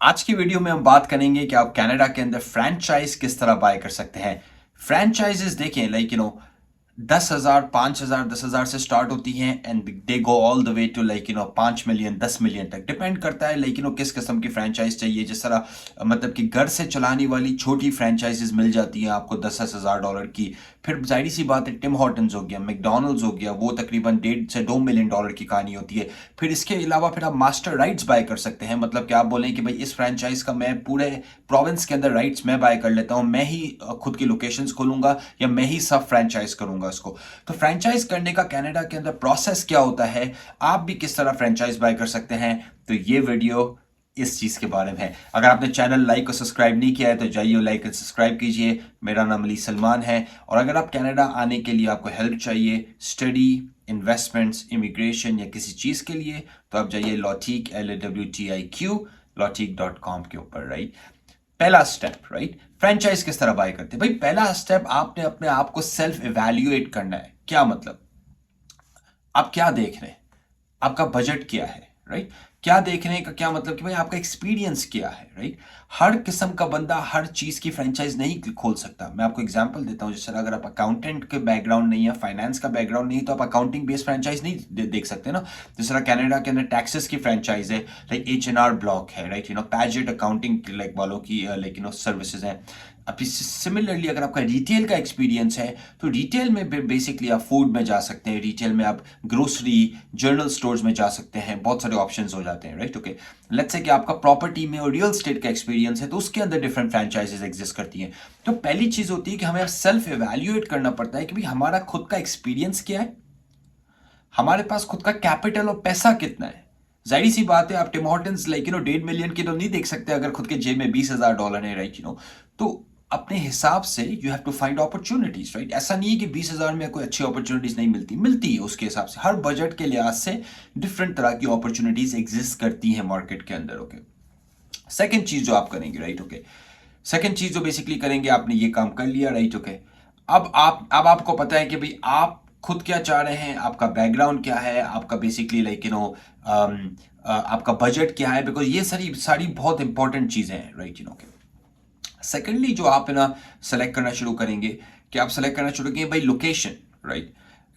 आज की वीडियो में हम बात करेंगे कि आप कनाडा के अंदर फ्रेंचाइज किस तरह बाय कर सकते हैं। फ्रेंचाइजेस देखें, 10,000, 5,000, 10,000 से स्टार्ट होती हैं and they go all the way to 5 million, 10 million तक। डिपेंड करता है किस किस्म की फ्रेंचाइज चाहिए। जिस तरह मतलब कि घर से चलाने वाली छोटी फ्रेंचाइजेस मिल जाती हैं आपको 10,000 की। फिर जाहिर सी बात है, टिम हॉर्टन्स हो गया, मैकडोनल्ड्स हो गया, वो तकरीबन 1.5 से 2 मिलियन डॉलर की कहानी होती है। फिर इसके अलावा फिर आप मास्टर राइट्स बाय कर सकते हैं। मतलब कि आप बोलें कि भाई इस फ्रेंचाइज का मैं पूरे प्रोविंस के अंदर राइट्स मैं बाय कर लेता हूं, मैं ही खुद की लोकेशंस खोलूंगा या मैं ही सब फ्रेंचाइज करूंगा इसको। तो फ्रेंचाइज करने का कनाडा के अंदर प्रोसेस क्या होता है, आप भी किस तरह फ्रेंचाइज बाय कर सकते हैं, तो ये वीडियो इस चीज के बारे में है। अगर आपने चैनल लाइक और सब्सक्राइब नहीं किया है तो जाइए लाइक और सब्सक्राइब कीजिए। मेरा नाम अली सलमान है और अगर आप कनाडा आने के लिए आपको हेल्प चाहिए, स्टडी, इन्वेस्टमेंट्स, इमिग्रेशन या किसी चीज के लिए, तो आप जाइए लॉटिक LAWTIQ lawtik.com के ऊपर। राइट, पहला स्टेप, राइट, फ्रेंचाइज किस तरह बाय करते हैं। भाई पहला स्टेप, आपने अपने आप को सेल्फ इवैल्यूएट करना है। क्या मतलब, आप क्या देख रहे हैं, आपका बजट क्या है, राइट। क्या देखने का क्या मतलब कि भाई आपका एक्सपीरियंस क्या है, राइट। हर किस्म का बंदा हर चीज की फ्रेंचाइज नहीं खोल सकता। मैं आपको एग्जांपल देता हूं, जैसे अगर आप अकाउंटेंट के बैकग्राउंड नहीं है, फाइनेंस का बैकग्राउंड नहीं, तो आप अकाउंटिंग बेस्ड फ्रेंचाइज नहीं देख सकते ना। जिस तरह कनाडा के अंदर टैक्सेस की फ्रेंचाइज है, लाइक H&R ब्लॉक है, राइट, पैजेट अकाउंटिंग वालों की सर्विसेज हैं। अब सिमिलरली अगर आपका रिटेल का एक्सपीरियंस है तो रिटेल में बेसिकली आप फूड में जा सकते हैं, रिटेल में आप ग्रोसरी, जनरल स्टोर्स में जा सकते हैं, बहुत सारे ऑप्शंस हो जाते हैं, राइट। ओके, लेट्स से कि आपका प्रॉपर्टी में और रियल स्टेट का एक्सपीरियंस है तो उसके अंदर डिफरेंट फ्रेंचाइजेस एग्जिस्ट करती हैं। तो पहली चीज होती है कि हमें सेल्फ इवैल्यूएट करना पड़ता है कि भाई हमारा खुद का एक्सपीरियंस क्या है, हमारे पास खुद का कैपिटल और पैसा कितना है। जाहिर सी बात है, आप टिम हॉर्टन्स 1.5 मिलियन की तो नहीं देख सकते अगर खुद के जेब में $20,000 है, राइट। तो अपने हिसाब से you have to find opportunities, right. ऐसा नहीं है कि 20,000 में कोई अच्छी अपॉर्चुनिटीज नहीं मिलती, मिलती है उसके हिसाब से। हर बजट के लिहाज से डिफरेंट तरह की अपॉर्चुनिटीज एग्जिस्ट करती हैं मार्केट के अंदर। ओके, सेकेंड चीज जो आप करेंगे, राइट, ओके, सेकेंड चीज जो बेसिकली करेंगे, आपने ये काम कर लिया, राइट, ओके। अब आपको पता है कि भाई आप खुद क्या चाह रहे हैं, आपका बैकग्राउंड क्या है, आपका बेसिकली आपका बजट क्या है, बिकॉज ये सारी सारी बहुत इंपॉर्टेंट चीजें हैं, राइट, ओके। सेकेंडली जो आप ना सेलेक्ट करना शुरू करेंगे, कि आप सेलेक्ट करना शुरू करेंगे भाई लोकेशन, राइट।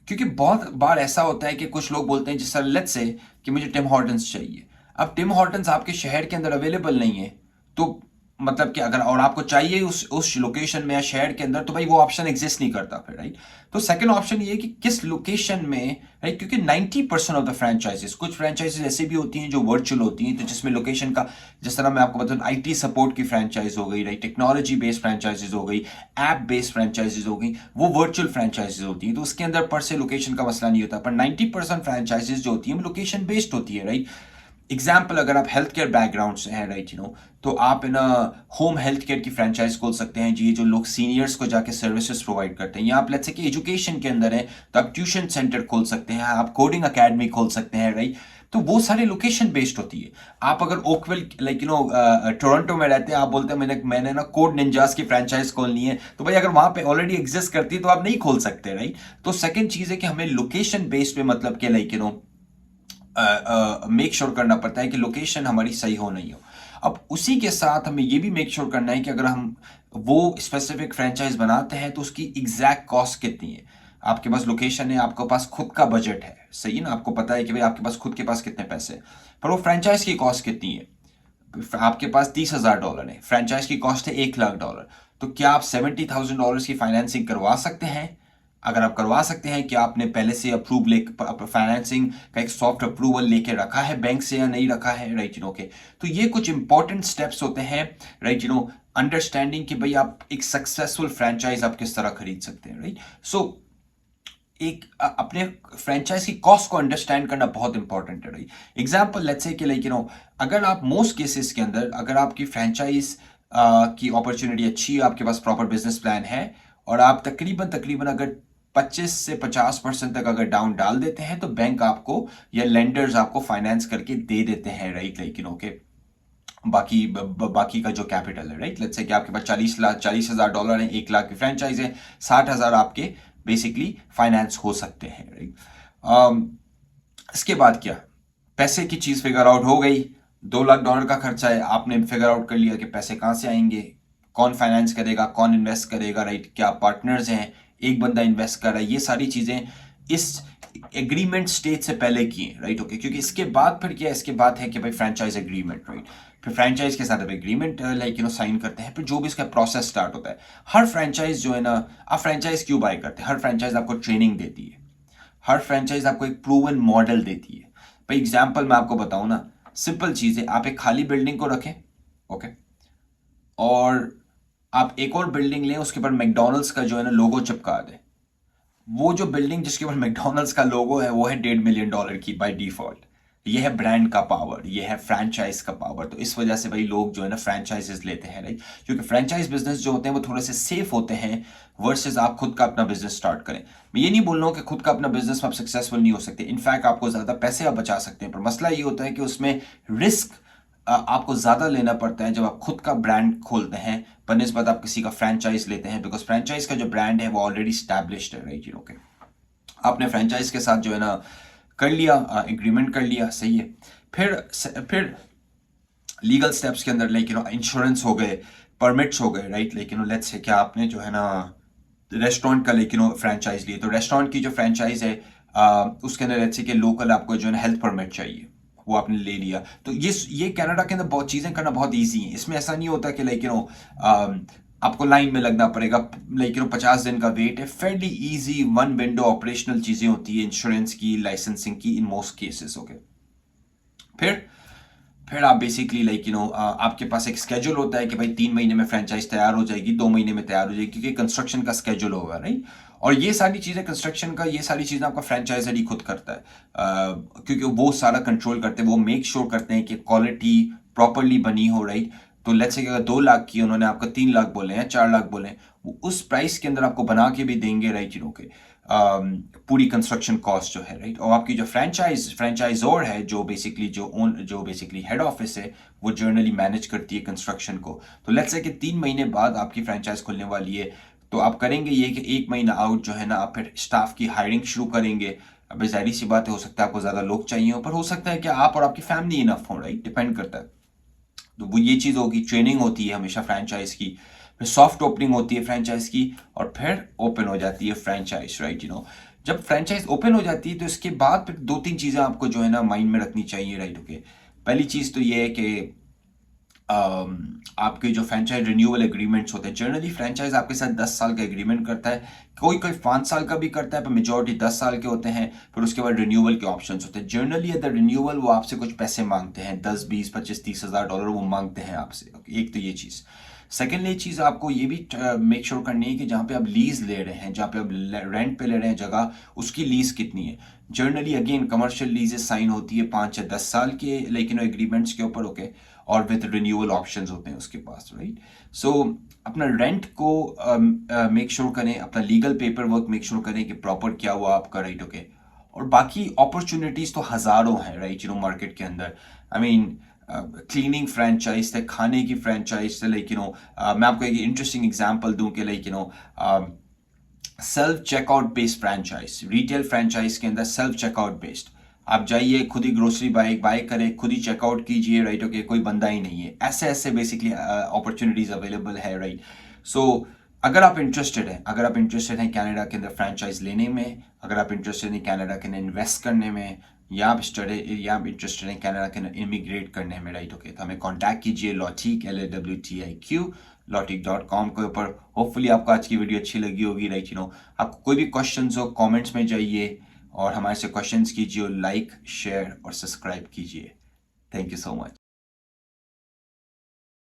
क्योंकि बहुत बार ऐसा होता है कि कुछ लोग बोलते हैं, जैसे लेट्स से कि मुझे टिम हॉर्टन्स चाहिए। अब टिम हॉर्टन्स आपके शहर के अंदर अवेलेबल नहीं है, तो मतलब कि अगर और आपको चाहिए उस लोकेशन में या शहर के अंदर, तो भाई वो ऑप्शन एग्जिस्ट नहीं करता फिर, राइट। तो सेकंड ऑप्शन ये है कि किस लोकेशन में, राइट, क्योंकि 90% ऑफ द फ्रेंचाइजेस, कुछ फ्रेंचाइजेस ऐसी भी होती हैं जो वर्चुअल होती हैं, तो जिसमें लोकेशन का, जिस तरह मैं आपको बताऊं, IT सपोर्ट की फ्रेंचाइज हो गई, राइट, टेक्नोलॉजी बेस्ड फ्रेंचाइजेस हो गई, ऐप बेस्ड फ्रेंचाइजेस हो गई, वो वर्चुअल फ्रेंचाइजेस होती हैं, तो उसके अंदर पर से लोकेशन का मसला नहीं होता। पर 90% फ्रेंचाइजेस जो होती हैं लोकेशन बेस्ड होती है, राइट। एग्जाम्पल, अगर आप हेल्थ केयर बैकग्राउंड से हैं, राइट, तो आप इन होम हेल्थ केयर की फ्रेंचाइज खोल सकते हैं जी, जो लोग सीनियर्स को जाके सर्विसेज प्रोवाइड करते हैं। या आप लेट्स से कि एजुकेशन के अंदर है तो आप ट्यूशन सेंटर खोल सकते हैं, आप कोडिंग अकेडमी खोल सकते हैं, राइट। तो वो सारे लोकेशन बेस्ड होती है। आप अगर ओकविल टोरंटो में रहते हैं, आप बोलते हैं मैंने ना कोड निंजास की फ्रेंचाइज खोलनी है, तो भाई अगर वहां पे ऑलरेडी एग्जिस्ट करती है तो आप नहीं खोल सकते, राइट। तो सेकंड चीज है कि हमें लोकेशन बेस्ड पे मतलब कि मेक श्योर करना पड़ता है कि लोकेशन हमारी सही हो नहीं हो। अब उसी के साथ हमें यह भी मेक श्योर करना है कि अगर हम वो स्पेसिफिक फ्रेंचाइज बनाते हैं तो उसकी एग्जैक्ट कॉस्ट कितनी है। आपके पास लोकेशन है, आपके पास खुद का बजट है, सही ना, आपको पता है कि भाई आपके पास खुद के पास कितने पैसे हैं, पर वो फ्रेंचाइज की कॉस्ट कितनी है। आपके पास $30,000 है, फ्रेंचाइज की कॉस्ट है $1,00,000, तो क्या आप $70,000 की फाइनेंसिंग करवा सकते हैं। अगर आप करवा सकते हैं, क्या आपने पहले से अप्रूव ले फाइनेंसिंग का एक सॉफ्ट अप्रूवल लेके रखा है बैंक से या नहीं रखा है, राइट, ओके। तो ये कुछ इंपॉर्टेंट स्टेप्स होते हैं, राइट, अंडरस्टैंडिंग कि भाई आप एक सक्सेसफुल फ्रेंचाइज आप किस तरह खरीद सकते हैं, राइट। सो एक अपने फ्रेंचाइज की कॉस्ट को अंडरस्टैंड करना बहुत इंपॉर्टेंट है, राइट। एग्जांपल लेट्स से कि अगर आप मोस्ट केसेस के अंदर अगर आपकी फ्रेंचाइज की अपॉर्चुनिटी अच्छी है, आपके पास प्रॉपर बिजनेस प्लान है और आप तकरीबन तकरीबन अगर 25 से 50% तक अगर डाउन डाल देते हैं तो बैंक आपको या लेंडर्स आपको फाइनेंस करके दे देते हैं, राइट, ओके। बाकी का जो कैपिटल है, राइट, लेट्स से कि आपके पास $40,000 है, $1,00,000 की फ्रेंचाइज है, 60,000 आपके बेसिकली फाइनेंस हो सकते हैं, राइट। इसके बाद क्या, पैसे की चीज फिगर आउट हो गई, $2 लाख का खर्चा है, आपने फिगर आउट कर लिया कि पैसे कहाँ से आएंगे, कौन फाइनेंस करेगा, कौन इन्वेस्ट करेगा, राइट, क्या पार्टनर्स हैं, एक बंदा इन्वेस्ट कर रहा है, ये सारी चीजें इस एग्रीमेंट स्टेज से पहले की है, राइट, ओके। क्योंकि इसके बाद फिर क्या है, इसके बाद है कि भाई फ्रेंचाइज एग्रीमेंट, राइट, फिर फ्रेंचाइज के साथ अब एग्रीमेंट साइन करते हैं, फिर जो भी इसका प्रोसेस स्टार्ट होता है। हर फ्रेंचाइज जो है ना, आप फ्रेंचाइज क्यों बाय करते हैं, हर फ्रेंचाइज आपको ट्रेनिंग देती है, हर फ्रेंचाइज आपको एक प्रूवन मॉडल देती है। भाई एग्जाम्पल मैं आपको बताऊं ना, सिंपल चीज है, आप एक खाली बिल्डिंग को रखें, ओके, और आप एक और बिल्डिंग लें, उसके ऊपर मैकडोनल्ड्स का जो है ना लोगो चिपका दें। वो जो बिल्डिंग जिसके ऊपर मैकडोनल्ड्स का लोगो है वो है $1.5 million की बाय डिफॉल्ट। ये है ब्रांड का पावर, ये है फ्रेंचाइज का पावर। तो इस वजह से भाई लोग जो है ना फ्रेंचाइजेस लेते हैं, राइट, क्योंकि फ्रेंचाइज बिजनेस जो होते हैं वो थोड़े से सेफ होते हैं वर्सेस आप खुद का अपना बिजनेस स्टार्ट करें। मैं ये नहीं बोल रहा हूँ कि खुद का अपना बिजनेस में आप सक्सेसफुल नहीं हो सकते, इनफैक्ट आपको ज्यादा पैसे आप बचा सकते हैं, पर मसला ये होता है कि उसमें रिस्क आपको ज्यादा लेना पड़ता है जब आप खुद का ब्रांड खोलते हैं बनिस्बत आप किसी का फ्रेंचाइज लेते हैं, बिकॉज फ्रेंचाइज का जो ब्रांड है वो ऑलरेडी स्टैब्लिश्ड है, राइट, ओके। आपने फ्रेंचाइज के साथ जो है ना कर लिया, एग्रीमेंट कर लिया, सही है। फिर लीगल स्टेप्स के अंदर इंश्योरेंस हो गए, परमिट्स हो गए, राइट, लेट्स से क्या आपने जो है ना रेस्टोरेंट का फ्रेंचाइज लिए, तो रेस्टोरेंट की जो फ्रेंचाइज है उसके अंदर लेट्स से कि लोकल आपको जो है ना हेल्थ परमिट चाहिए, वो आपने ले लिया। तो ये कनाडा के अंदर बहुत चीजें करना बहुत ईजी है, इसमें ऐसा नहीं होता कि आपको लाइन में लगना पड़ेगा, 50 दिन का वेट है, Fairlie easy, one window operational चीजें होती है इंश्योरेंस की, लाइसेंसिंग की, इन मोस्ट केसेस, ओके। फिर आप बेसिकली आपके पास एक स्केड्यूल होता है कि भाई 3 महीने में फ्रेंचाइज तैयार हो जाएगी, 2 महीने में तैयार हो जाएगी, क्योंकि कंस्ट्रक्शन का स्केड्यूल होगा, राइट। और ये सारी चीजें कंस्ट्रक्शन का, ये सारी चीजें आपका फ्रेंचाइजर ही खुद करता है, क्योंकि वो सारा कंट्रोल करते हैं, वो मेक श्योर करते हैं कि क्वालिटी प्रॉपरली बनी हो, राइट। तो लेट्स से अगर 2 लाख की उन्होंने आपको 3 लाख बोले हैं, 4 लाख बोले हैं, वो उस प्राइस के अंदर आपको बना के भी देंगे, राइट, के पूरी कंस्ट्रक्शन कॉस्ट जो है, राइट। और आपकी जो फ्रेंचाइजर है, जो बेसिकली हेड ऑफिस है, वो जर्नली मैनेज करती है कंस्ट्रक्शन को। तो लेट्स से कि 3 महीने बाद आपकी फ्रेंचाइज खुलने वाली है, तो आप करेंगे ये कि 1 महीना आउट जो है ना आप फिर स्टाफ की हायरिंग शुरू करेंगे। अब जाहिर सी बात है, हो सकता है आपको ज्यादा लोग चाहिए हो, पर हो सकता है कि आप और आपकी फैमिली इनफ हो, राइट, डिपेंड करता है। तो वो ये चीज होगी, ट्रेनिंग होती है हमेशा फ्रेंचाइज की, फिर सॉफ्ट ओपनिंग होती है फ्रेंचाइज की, और फिर ओपन हो जाती है फ्रेंचाइज, राइट। जब फ्रेंचाइज ओपन हो जाती है तो इसके बाद फिर 2-3 चीजें आपको जो है ना माइंड में रखनी चाहिए, राइट, ओके। पहली चीज तो ये है कि आपके जो फ्रेंचाइज रिन्यूअल एग्रीमेंट्स होते हैं, जनरली फ्रेंचाइज आपके साथ 10 साल का एग्रीमेंट करता है, कोई कोई 5 साल का भी करता है, पर मेजोरिटी 10 साल के होते हैं। फिर उसके बाद रिन्यूअल के ऑप्शंस होते हैं, जनरली एट द रिन्यूअल वो आपसे कुछ पैसे मांगते हैं, 10, 20, 25, $30,000 वो मांगते हैं आपसे, एक तो ये चीज़। सेकेंडली चीज़ आपको ये भी मेक श्योर करनी है कि जहाँ पे आप लीज ले रहे हैं, जहाँ पे आप रेंट पे ले रहे हैं जगह, उसकी लीज कितनी है। Generally again commercial leases sign होती है 5 या 10 साल के एग्रीमेंट्स के ऊपर, ओके, और विद रिन्यूअल ऑप्शंस होते हैं उसके पास, राइट। सो अपना रेंट को मेक श्योर करें, अपना legal paper work make sure करें कि प्रॉपर क्या हुआ आपका, राइट, ओके। और बाकी अपॉर्चुनिटीज तो हजारों हैं, राइट, मार्केट के अंदर। आई मीन क्लीनिंग फ्रेंचाइज थे, खाने की फ्रेंचाइज थे, मैं आपको एक इंटरेस्टिंग एग्जांपल दूं कि self checkout based franchise, retail franchise के अंदर सेल्फ चेकआउट बेस्ड, आप जाइए खुद ही ग्रोसरी बाय करें, खुद ही चेकआउट कीजिए, राइट, ओके, कोई बंदा ही नहीं है, ऐसे ऐसे बेसिकली अपॉर्चुनिटीज अवेलेबल है, राइट। सो अगर आप इंटरेस्टेड हैं कनाडा के अंदर फ्रेंचाइज लेने में, अगर आप इंटरेस्टेड हैं कनाडा के अंदर इन्वेस्ट करने में, या आप इंटरेस्टेड हैं कनाडा के अंदर इमिग्रेट करने में, राइट, ओके, तो हमें कॉन्टैक्ट कीजिए लॉटिक LAWTIQ lotic.com के ऊपर। होपफुली आपको आज की वीडियो अच्छी लगी होगी, राइट, आपको कोई भी क्वेश्चन हो कॉमेंट्स में जाइए और हमारे से क्वेश्चंस कीजिए, लाइक, शेयर और सब्सक्राइब कीजिए। Thank you so much.